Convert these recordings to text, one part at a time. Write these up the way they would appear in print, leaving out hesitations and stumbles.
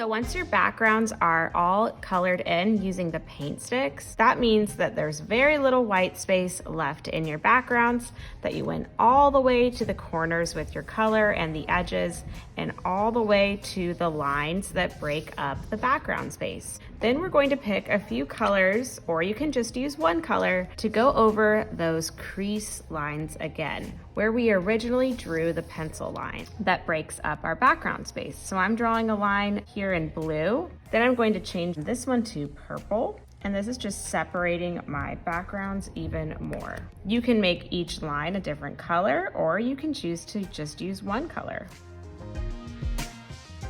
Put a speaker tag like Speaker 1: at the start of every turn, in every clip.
Speaker 1: So once your backgrounds are all colored in using the paint sticks, that means that there's very little white space left in your backgrounds, that you went all the way to the corners with your color and the edges, and all the way to the lines that break up the background space. Then we're going to pick a few colors, or you can just use one color, to go over those crease lines again, where we originally drew the pencil line that breaks up our background space. So I'm drawing a line here in blue. Then I'm going to change this one to purple. And this is just separating my backgrounds even more. You can make each line a different color, or you can choose to just use one color.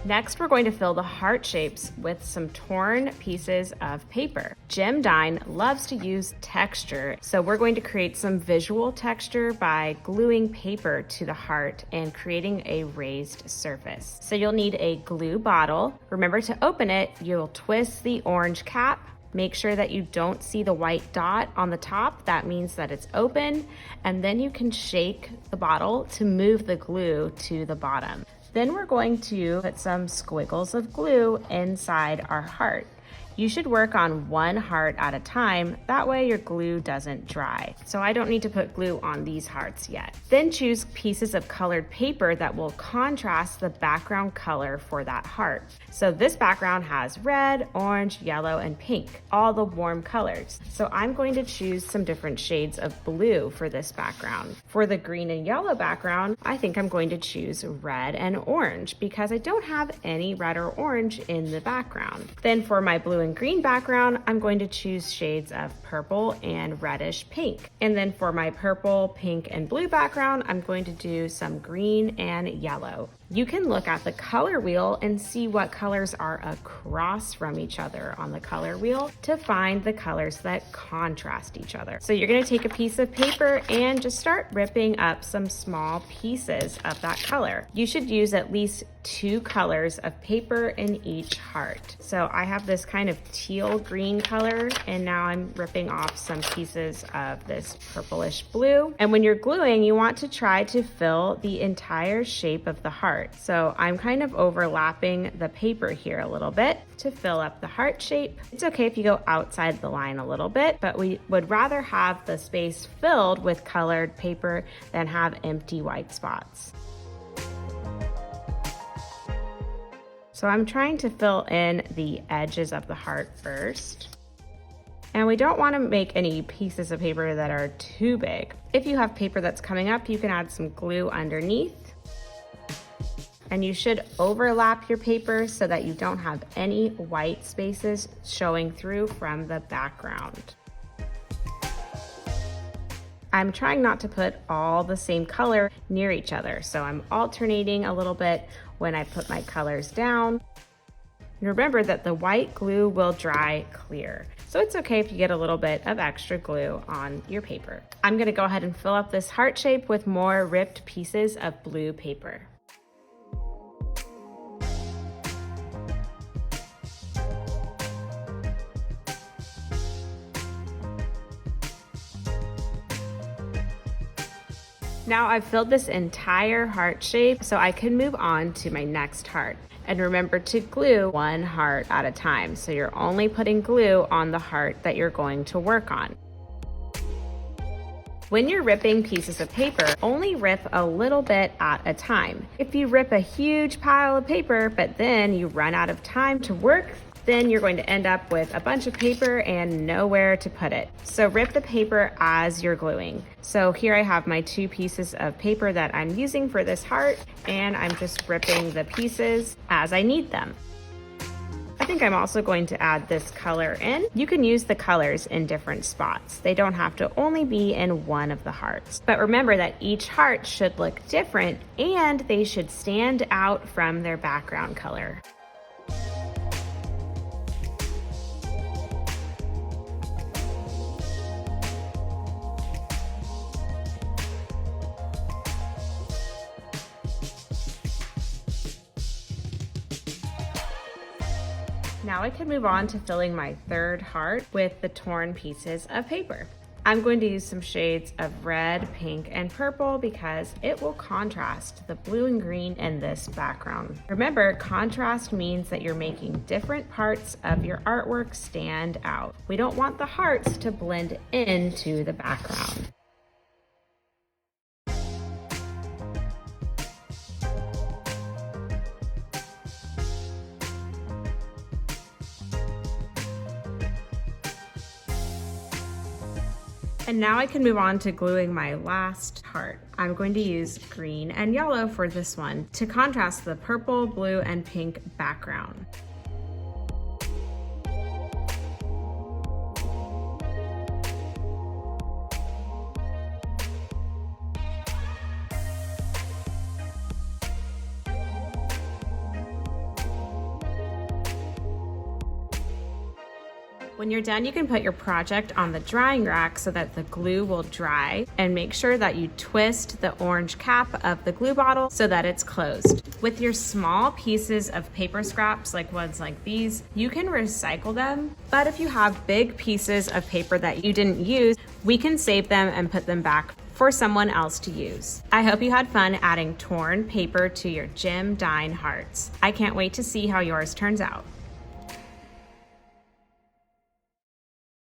Speaker 1: Next, we're going to fill the heart shapes with some torn pieces of paper. Dine loves to use texture, so we're going to create some visual texture by gluing paper to the heart and creating a raised surface. So you'll need a glue bottle. Remember to open it, you'll twist the orange cap. Make sure that you don't see the white dot on the top. That means that it's open. And then you can shake the bottle to move the glue to the bottom. Then we're going to put some squiggles of glue inside our heart. You should work on one heart at a time, that way your glue doesn't dry. So I don't need to put glue on these hearts yet. Then choose pieces of colored paper that will contrast the background color for that heart. So this background has red, orange, yellow, and pink, all the warm colors. So I'm going to choose some different shades of blue for this background. For the green and yellow background, I think I'm going to choose red and orange because I don't have any red or orange in the background. Then for my blue and green background, I'm going to choose shades of purple and reddish pink. And then for my purple, pink, and blue background, I'm going to do some green and yellow. You can look at the color wheel and see what colors are across from each other on the color wheel to find the colors that contrast each other. So you're going to take a piece of paper and just start ripping up some small pieces of that color. You should use at least 2 colors of paper in each heart. So I have this kind of teal green color, and now I'm ripping off some pieces of this purplish blue. And when you're gluing, you want to try to fill the entire shape of the heart. So I'm kind of overlapping the paper here a little bit to fill up the heart shape. It's okay if you go outside the line a little bit, but we would rather have the space filled with colored paper than have empty white spots. So I'm trying to fill in the edges of the heart first. And we don't want to make any pieces of paper that are too big. If you have paper that's coming up, you can add some glue underneath. And you should overlap your paper so that you don't have any white spaces showing through from the background. I'm trying not to put all the same color near each other, so I'm alternating a little bit when I put my colors down. And remember that the white glue will dry clear, so it's okay if you get a little bit of extra glue on your paper. I'm gonna go ahead and fill up this heart shape with more ripped pieces of blue paper. Now I've filled this entire heart shape, so I can move on to my next heart. And remember to glue one heart at a time, so you're only putting glue on the heart that you're going to work on. When you're ripping pieces of paper, only rip a little bit at a time. If you rip a huge pile of paper, but then you run out of time to work, then you're going to end up with a bunch of paper and nowhere to put it. So rip the paper as you're gluing. So here I have my 2 pieces of paper that I'm using for this heart, and I'm just ripping the pieces as I need them. I think I'm also going to add this color in. You can use the colors in different spots. They don't have to only be in one of the hearts. But remember that each heart should look different and they should stand out from their background color. Now I can move on to filling my third heart with the torn pieces of paper. I'm going to use some shades of red, pink, and purple because it will contrast the blue and green in this background. Remember, contrast means that you're making different parts of your artwork stand out. We don't want the hearts to blend into the background. And now I can move on to gluing my last heart. I'm going to use green and yellow for this one to contrast the purple, blue, and pink background. When you're done, you can put your project on the drying rack so that the glue will dry, and make sure that you twist the orange cap of the glue bottle so that it's closed. With your small pieces of paper scraps, like ones like these, you can recycle them, but if you have big pieces of paper that you didn't use, we can save them and put them back for someone else to use. I hope you had fun adding torn paper to your Jim Dine hearts. I can't wait to see how yours turns out.